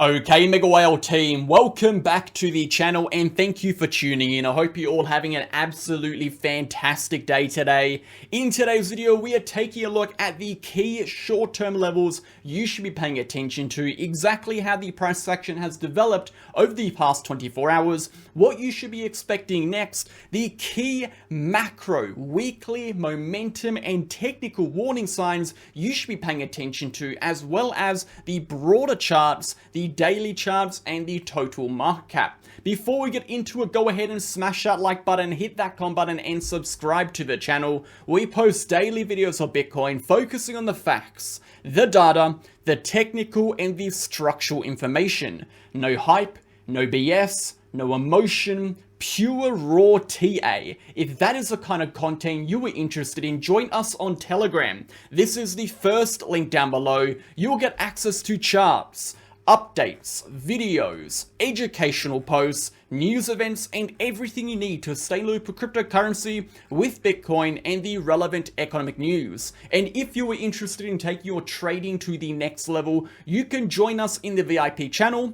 Okay, MegaWhale team, welcome back to the channel and thank you for tuning in. I hope you're all having an absolutely fantastic day today. In today's video, we are taking a look at the key short-term levels you should be paying attention to, exactly how the price action has developed over the past 24 hours, what you should be expecting next, the key macro, weekly, momentum, and technical warning signs you should be paying attention to, as well as the broader charts, the daily charts, and the total market cap. Before we get into it, go ahead and smash that like button, hit that comment button, and subscribe to the channel. We post daily videos of Bitcoin focusing on the facts, the data, the technical, and the structural information. No hype, no BS, no emotion, pure raw TA. If that is the kind of content you are interested in, join us on Telegram. This is the first link down below. You'll get access to charts, updates, videos, educational posts, news events, and everything you need to stay in the loop with cryptocurrency, with Bitcoin, and the relevant economic news. And if you are interested in taking your trading to the next level, you can join us in the VIP channel.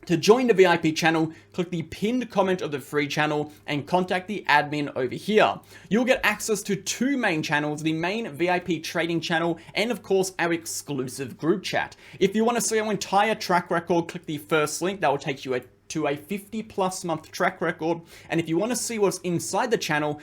To join the VIP channel, click the pinned comment of the free channel and contact the admin over here. You'll get access to two main channels, the main VIP trading channel and of course our exclusive group chat. If you want to see our entire track record, click the first link. That will take you to a 50+ month track record. And if you want to see what's inside the channel,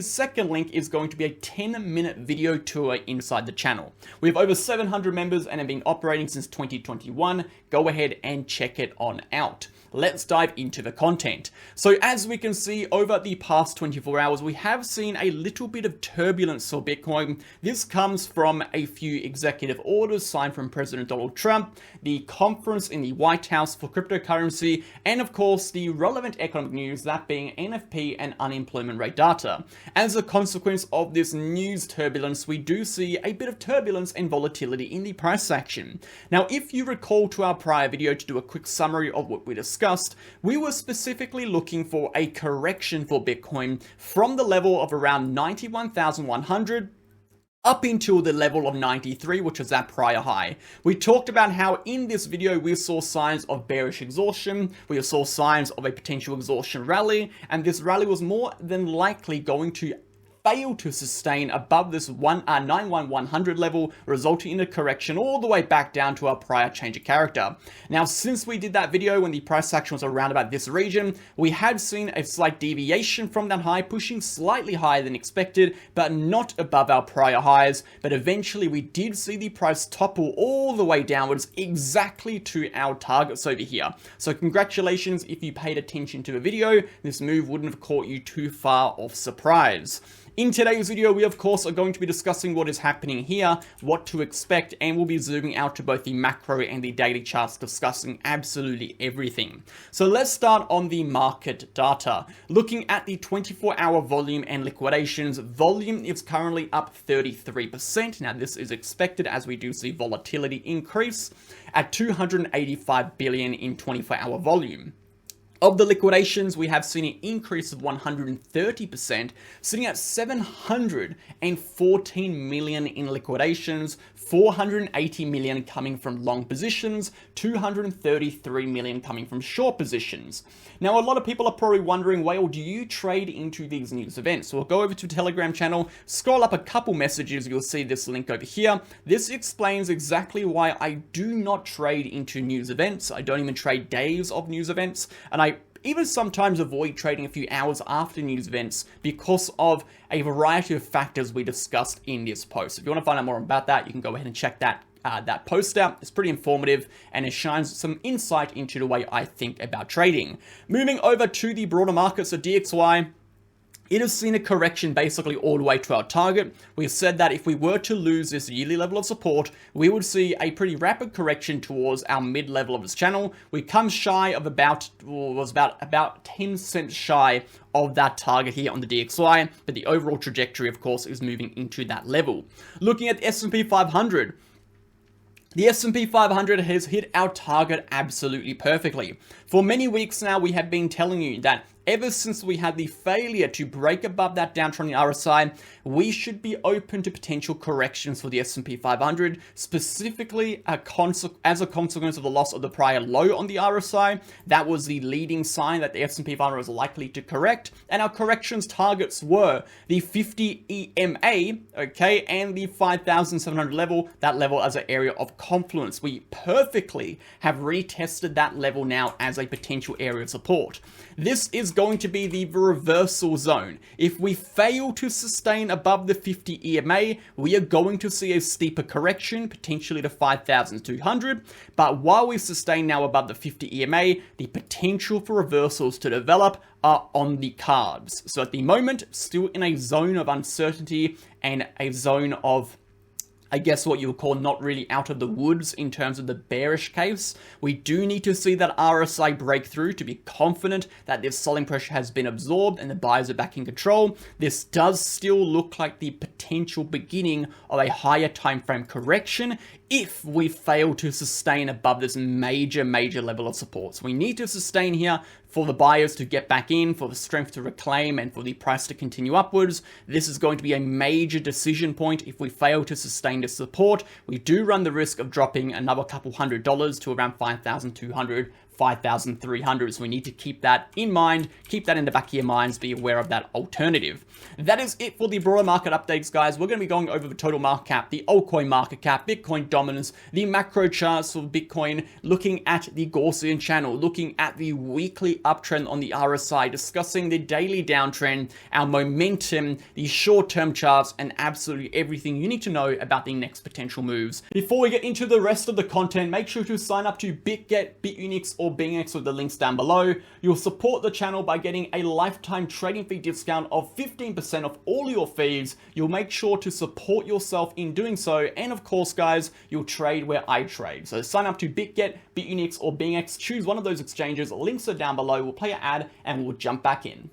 second link is going to be a 10-minute video tour inside the channel. We have over 700 members and have been operating since 2021. Go ahead and check it on out. Let's dive into the content. So as we can see, over the past 24 hours, we have seen a little bit of turbulence for Bitcoin. This comes from a few executive orders signed from President Donald Trump, the conference in the White House for cryptocurrency, and of course the relevant economic news, that being NFP and unemployment rate data. As a consequence of this news turbulence, we do see a bit of turbulence and volatility in the price action. Now, if you recall to our prior video, to do a quick summary of what we discussed, we were specifically looking for a correction for Bitcoin from the level of around 91,100 up until the level of 93, which was that prior high. We talked about how in this video we saw signs of bearish exhaustion, we saw signs of a potential exhaustion rally, and this rally was more than likely going to fail to sustain above this 91,100 level, resulting in a correction all the way back down to our prior change of character. Now, since we did that video when the price action was around about this region, we had seen a slight deviation from that high, pushing slightly higher than expected, but not above our prior highs. But eventually we did see the price topple all the way downwards exactly to our targets over here. So congratulations if you paid attention to the video. This move wouldn't have caught you too far off surprise. In today's video, we of course are going to be discussing what is happening here, what to expect, and we'll be zooming out to both the macro and the daily charts, discussing absolutely everything. So let's start on the market data. Looking at the 24-hour volume and liquidations, volume is currently up 33%. Now this is expected as we do see volatility increase at 285 billion in 24-hour volume. Of the liquidations, we have seen an increase of 130%, sitting at 714 million in liquidations, 480 million coming from long positions, 233 million coming from short positions. Now, a lot of people are probably wondering, Whale, do you trade into these news events? So we'll go over to the Telegram channel, scroll up a couple messages, you'll see this link over here. This explains exactly why I do not trade into news events. I don't even trade days of news events, and I even sometimes avoid trading a few hours after news events because of a variety of factors we discussed in this post. If you want to find out more about that, you can go ahead and check that post out. It's pretty informative and it shines some insight into the way I think about trading. Moving over to the broader markets, so DXY, it has seen a correction basically all the way to our target. We've said that if we were to lose this yearly level of support, we would see a pretty rapid correction towards our mid-level of this channel. We come shy of about 10 cents shy of that target here on the DXY, but the overall trajectory, of course, is moving into that level. Looking at the S&P 500, the S&P 500 has hit our target absolutely perfectly. For many weeks now, we have been telling you that ever since we had the failure to break above that downtrending RSI, we should be open to potential corrections for the S&P 500, specifically as a consequence of the loss of the prior low on the RSI. That was the leading sign that the S&P 500 was likely to correct, and our corrections targets were the 50 EMA, okay, and the 5,700 level, that level as an area of confluence. We perfectly have retested that level now as a potential area of support. This is going to be the reversal zone. If we fail to sustain above the 50 EMA, we are going to see a steeper correction, potentially to 5,200. But while we sustain now above the 50 EMA, the potential for reversals to develop are on the cards. So at the moment, still in a zone of uncertainty and a zone of, I guess, what you would call not really out of the woods in terms of the bearish case. We do need to see that RSI breakthrough to be confident that this selling pressure has been absorbed and the buyers are back in control. This does still look like the potential beginning of a higher time frame correction if we fail to sustain above this major level of support. So we need to sustain here for the buyers to get back in, for the strength to reclaim, and for the price to continue upwards. This is going to be a major decision point. If we fail to sustain this support, we do run the risk of dropping another couple $100 to around 5,200, 5,300. So we need to keep that in mind, keep that in the back of your minds, be aware of that alternative. That is it for the broader market updates, guys. We're going to be going over the total market cap, the altcoin market cap, Bitcoin dominance, the macro charts for Bitcoin, looking at the Gaussian channel, looking at the weekly uptrend on the RSI, discussing the daily downtrend, our momentum, the short-term charts, and absolutely everything you need to know about the next potential moves. Before we get into the rest of the content, make sure to sign up to BitGet, BitUnix, or BingX with the links down below. You'll support the channel by getting a lifetime trading fee discount of 15% off all your fees. You'll make sure to support yourself in doing so, and of course, guys, you'll trade where I trade. So sign up to BitGet, BitUnix, or BingX. Choose one of those exchanges. Links are down below. We'll play an ad and we'll jump back in.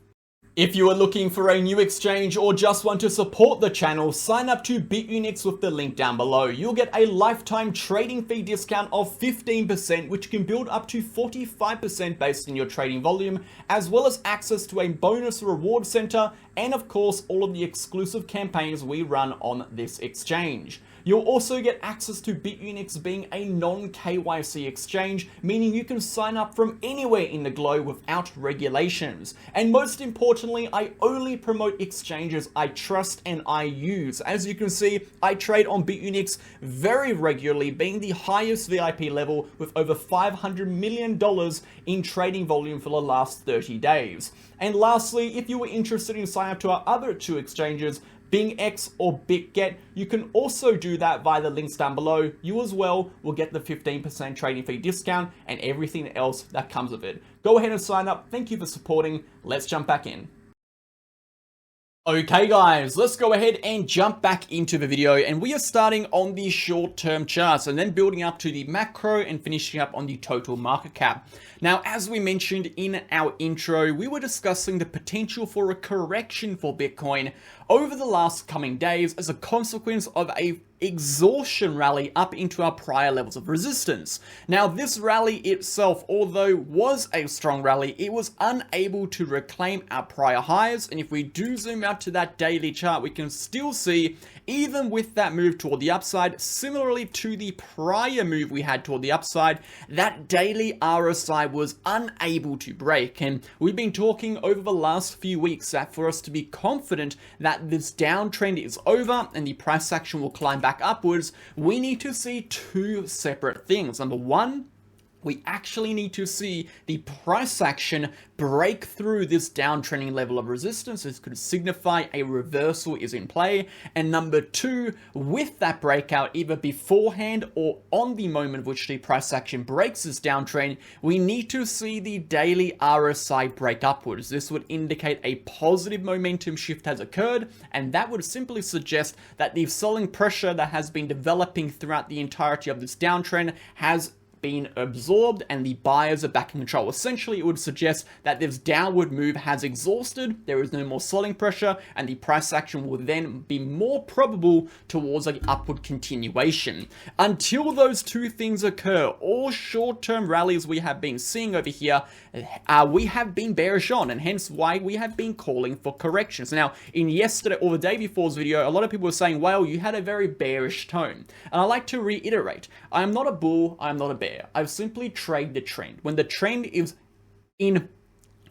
If you are looking for a new exchange or just want to support the channel, sign up to BitUnix with the link down below. You'll get a lifetime trading fee discount of 15%, which can build up to 45% based on your trading volume, as well as access to a bonus reward center, and of course, all of the exclusive campaigns we run on this exchange. You'll also get access to BitUnix being a non-KYC exchange, meaning you can sign up from anywhere in the globe without regulations. And most importantly, I only promote exchanges I trust and I use. As you can see, I trade on BitUnix very regularly, being the highest VIP level with over $500 million in trading volume for the last 30 days. And lastly, if you were interested in signing up to our other two exchanges, BingX or BitGet, you can also do that via the links down below. You as well will get the 15% trading fee discount and everything else that comes with it. Go ahead and sign up. Thank you for supporting. Let's jump back in. Okay guys, let's go ahead and jump back into the video, and we are starting on the short-term charts and then building up to the macro and finishing up on the total market cap. Now, as we mentioned in our intro, we were discussing the potential for a correction for Bitcoin over the last coming days as a consequence of a exhaustion rally up into our prior levels of resistance. Now, this rally itself, although was a strong rally, it was unable to reclaim our prior highs. And if we do zoom out to that daily chart, we can still see, even with that move toward the upside, similarly to the prior move we had toward the upside, that daily RSI was unable to break. And we've been talking over the last few weeks that for us to be confident that this downtrend is over and the price action will climb back upwards, we need to see two separate things. Number one, we actually need to see the price action break through this downtrending level of resistance. This could signify a reversal is in play. And number two, with that breakout, either beforehand or on the moment of which the price action breaks this downtrend, we need to see the daily RSI break upwards. This would indicate a positive momentum shift has occurred, and that would simply suggest that the selling pressure that has been developing throughout the entirety of this downtrend has been absorbed and the buyers are back in control. Essentially, it would suggest that this downward move has exhausted, there is no more selling pressure, and the price action will then be more probable towards an upward continuation. Until those two things occur, all short-term rallies we have been seeing over here, we have been bearish on, and hence why we have been calling for corrections. Now, in yesterday or the day before's video, a lot of people were saying, well, you had a very bearish tone. And I like to reiterate, I am not a bull, I am not a bear. I simply trade the trend. When the trend is in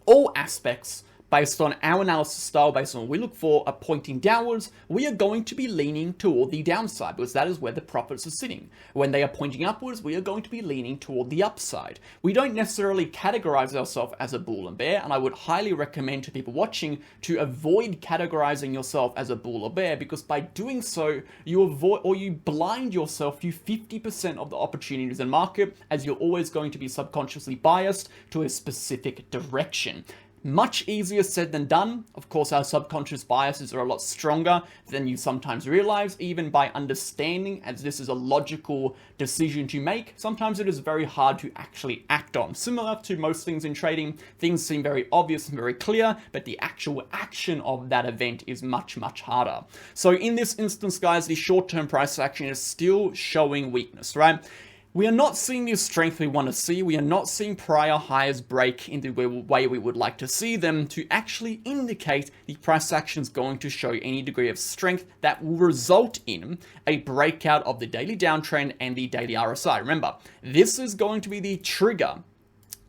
all aspects, based on our analysis style, based on what we look for, are pointing downwards, we are going to be leaning toward the downside because that is where the profits are sitting. When they are pointing upwards, we are going to be leaning toward the upside. We don't necessarily categorize ourselves as a bull and bear, and I would highly recommend to people watching to avoid categorizing yourself as a bull or bear, because by doing so, you avoid or you blind yourself to 50% of the opportunities in market, as you're always going to be subconsciously biased to a specific direction. Much easier said than done. Of course, our subconscious biases are a lot stronger than you sometimes realize, even by understanding, as this is a logical decision to make. Sometimes it is very hard to actually act on. Similar to most things in trading, things seem very obvious and very clear, but the actual action of that event is much, much harder. So in this instance, guys, the short-term price action is still showing weakness, right? We are not seeing the strength we want to see. We are not seeing prior highs break in the way we would like to see them to actually indicate the price action is going to show any degree of strength that will result in a breakout of the daily downtrend and the daily RSI. Remember, this is going to be the trigger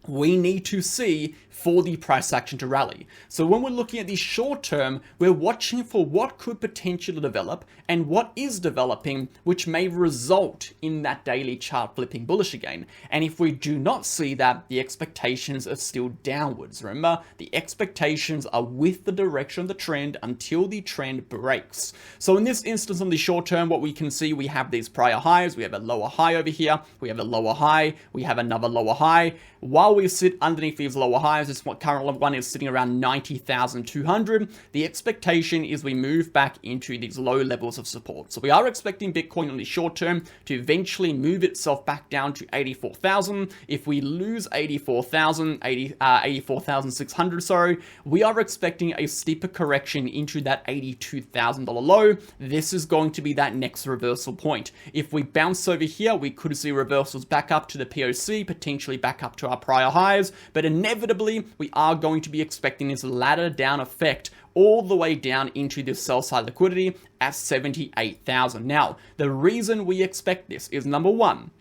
we need to see for the price action to rally. So when we're looking at the short term, we're watching for what could potentially develop and what is developing, which may result in that daily chart flipping bullish again. And if we do not see that, the expectations are still downwards. Remember, the expectations are with the direction of the trend until the trend breaks. So in this instance, on the short term, what we can see, we have these prior highs. We have a lower high over here. We have a lower high. We have another lower high. While we sit underneath these lower highs, this current one is sitting around 90,200. The expectation is we move back into these low levels of support. So we are expecting Bitcoin on the short term to eventually move itself back down to 84,000. If we lose 84,600, sorry, we are expecting a steeper correction into that $82,000 low. This is going to be that next reversal point. If we bounce over here, we could see reversals back up to the POC, potentially back up to our prior highs, but inevitably we are going to be expecting this ladder down effect all the way down into this sell side liquidity at 78,000. Now, the reason we expect this is, number one,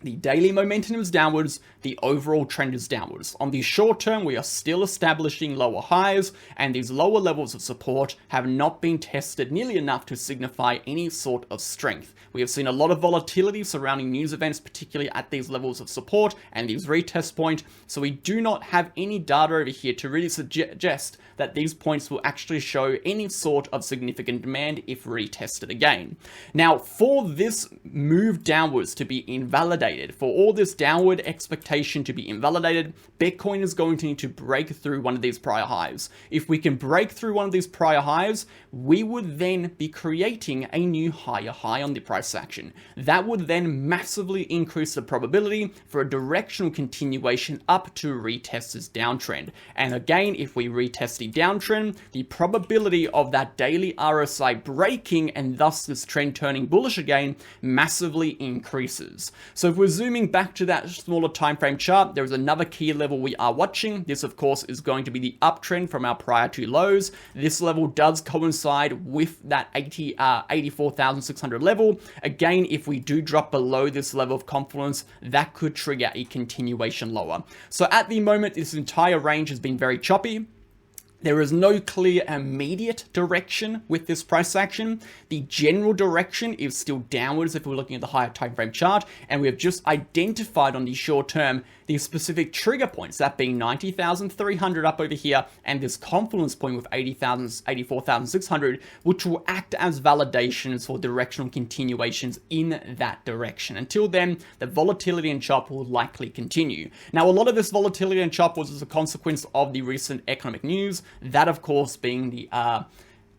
the daily momentum is downwards, the overall trend is downwards. On the short term, we are still establishing lower highs, and these lower levels of support have not been tested nearly enough to signify any sort of strength. We have seen a lot of volatility surrounding news events, particularly at these levels of support and these retest points, so we do not have any data over here to really suggest that these points will actually show any sort of significant demand if retested again. Now, for this move downwards to be invalidated, for all this downward expectation to be invalidated, Bitcoin is going to need to break through one of these prior highs. If we can break through one of these prior highs, we would then be creating a new higher high on the price action. That would then massively increase the probability for a directional continuation up to retest this downtrend. And again, if we retest the downtrend, the probability of that daily RSI breaking and thus this trend turning bullish again massively increases. So if we're zooming back to that smaller time frame chart, there is another key level we are watching. This, of course, is going to be the uptrend from our prior two lows. This level does coincide with that 84,600 level. Again, if we do drop below this level of confluence, that could trigger a continuation lower. So at the moment, this entire range has been very choppy. There is no clear immediate direction with this price action. The general direction is still downwards if we're looking at the higher time frame chart, and we have just identified on the short term the specific trigger points, that being 90,300 up over here and this confluence point with 84,600, which will act as validations for directional continuations in that direction. Until then, the volatility and chop will likely continue. Now, a lot of this volatility and chop was as a consequence of the recent economic news. That, of course, being the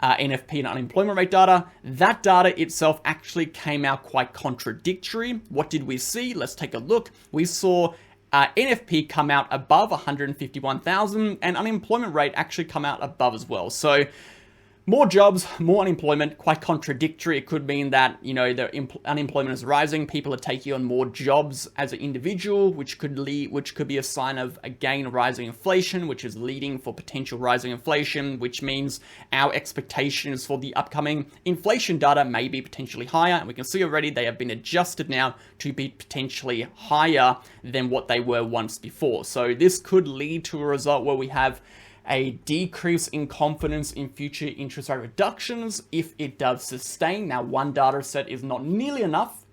NFP and unemployment rate data. That data itself actually came out quite contradictory. What did we see? Let's take a look. We saw NFP come out above 151,000 and unemployment rate actually come out above as well. So more jobs, more unemployment, quite contradictory. It could mean that, you know, the unemployment is rising, people are taking on more jobs as an individual, which could be a sign of, again, rising inflation, which is leading for potential rising inflation, which means our expectations for the upcoming inflation data may be potentially higher. And we can see already they have been adjusted now to be potentially higher than what they were once before. So this could lead to a result where we have a decrease in confidence in future interest rate reductions if it does sustain. Now, one data set is not nearly enough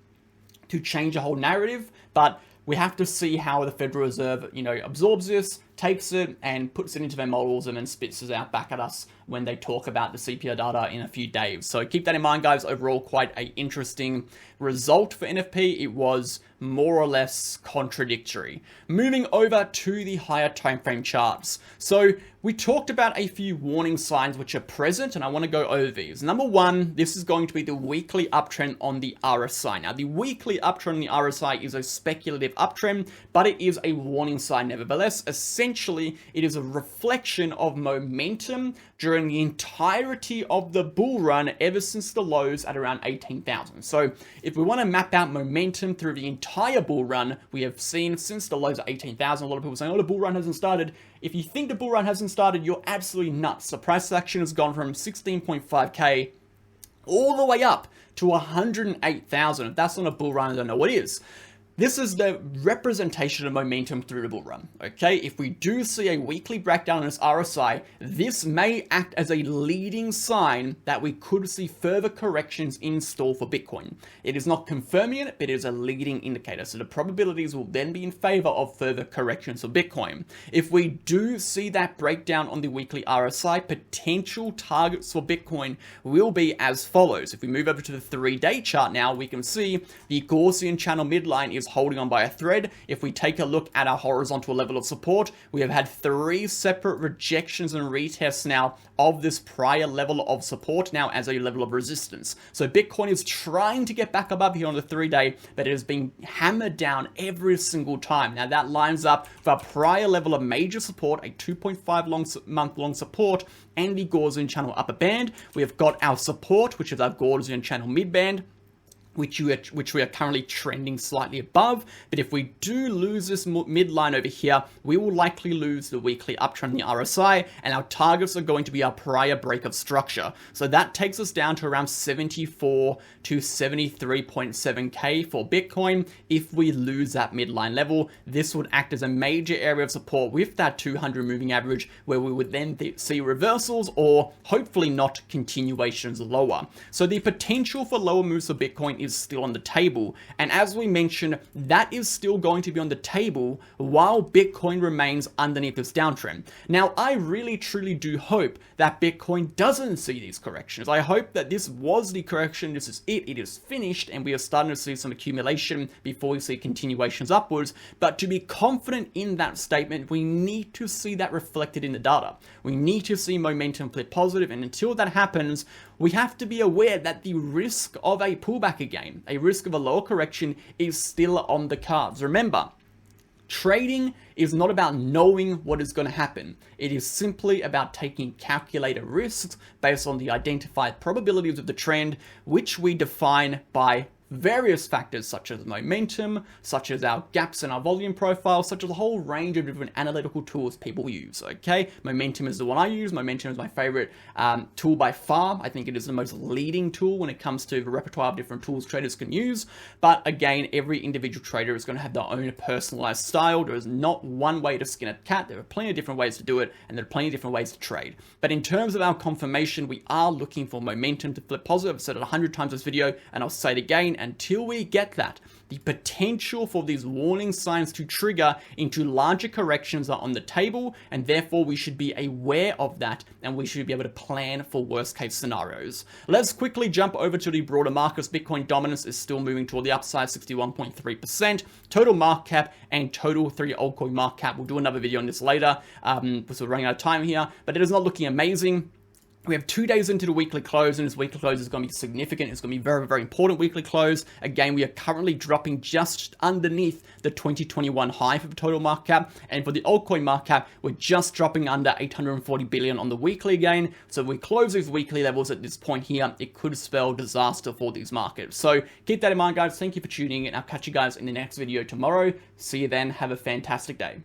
to change a whole narrative, but we have to see how the Federal Reserve, you know, absorbs this, takes it and puts it into their models and then spits it out back at us when they talk about the CPI data in a few days. So keep that in mind, guys. Overall, quite an interesting result for NFP. It was more or less contradictory. Moving over to the higher time frame charts. So we talked about a few warning signs which are present, and I want to go over these. Number one, this is going to be the weekly uptrend on the RSI. Now, the weekly uptrend on the RSI is a speculative uptrend, but it is a warning sign nevertheless. Essentially, it is a reflection of momentum during the entirety of the bull run ever since the lows at around 18,000. So if we want to map out momentum through the entire bull run, we have seen since the lows at 18,000, a lot of people saying, oh, the bull run hasn't started. If you think the bull run hasn't started, you're absolutely nuts. The price action has gone from 16.5K all the way up to 108,000. If that's not a bull run, I don't know what is. This is the representation of momentum through the bull run, okay? If we do see a weekly breakdown in this RSI, this may act as a leading sign that we could see further corrections in store for Bitcoin. It is not confirming it, but it is a leading indicator. So the probabilities will then be in favor of further corrections for Bitcoin. If we do see that breakdown on the weekly RSI, potential targets for Bitcoin will be as follows. If we move over to the 3-day chart now, we can see the Gaussian channel midline is holding on by a thread. If we take a look at our horizontal level of support, we have had 3 separate rejections and retests now of this prior level of support now as a level of resistance. So Bitcoin is trying to get back above here on the 3-day, but it has been hammered down every single time. Now that lines up with our prior level of major support, a 2.5 month long support, and the Gaussian channel upper band. We have got our support, which is our Gaussian channel mid band, which we are currently trending slightly above. But if we do lose this midline over here, we will likely lose the weekly uptrend in the RSI, and our targets are going to be our prior break of structure. So that takes us down to around 74 to 73.7K for Bitcoin. If we lose that midline level, this would act as a major area of support with that 200 moving average, where we would then see reversals or hopefully not continuations lower. So the potential for lower moves for Bitcoin is still on the table. And as we mentioned, that is still going to be on the table while Bitcoin remains underneath this downtrend. Now, I really truly do hope that Bitcoin doesn't see these corrections. I hope that this was the correction, this is it is finished, and we are starting to see some accumulation before we see continuations upwards. But to be confident in that statement, we need to see that reflected in the data. We need to see momentum flip positive, and until that happens, we have to be aware that the risk of a pullback again, a risk of a lower correction, is still on the cards. Remember, trading is not about knowing what is going to happen. It is simply about taking calculated risks based on the identified probabilities of the trend, which we define by various factors such as momentum, such as our gaps in our volume profile, such as a whole range of different analytical tools people use, okay? Momentum is the one I use. Momentum is my favorite tool by far. I think it is the most leading tool when it comes to the repertoire of different tools traders can use. But again, every individual trader is going to have their own personalized style. There is not one way to skin a cat. There are plenty of different ways to do it, and there are plenty of different ways to trade. But in terms of our confirmation, we are looking for momentum to flip positive. I've said it 100 times this video, and I'll say it again. Until we get that, the potential for these warning signs to trigger into larger corrections are on the table, and therefore we should be aware of that, and we should be able to plan for worst case scenarios. Let's quickly jump over to the broader markets. Bitcoin dominance is still moving toward the upside, 61.3%. Total market cap and total 3 altcoin market cap. We'll do another video on this later, because we're running out of time here, but it is not looking amazing. We have 2 days into the weekly close, and this weekly close is going to be significant. It's going to be very, very important weekly close. Again, we are currently dropping just underneath the 2021 high for the total market cap. And for the altcoin market cap, we're just dropping under 840 billion on the weekly again. So if we close these weekly levels at this point here, it could spell disaster for these markets. So keep that in mind, guys. Thank you for tuning in. I'll catch you guys in the next video tomorrow. See you then. Have a fantastic day.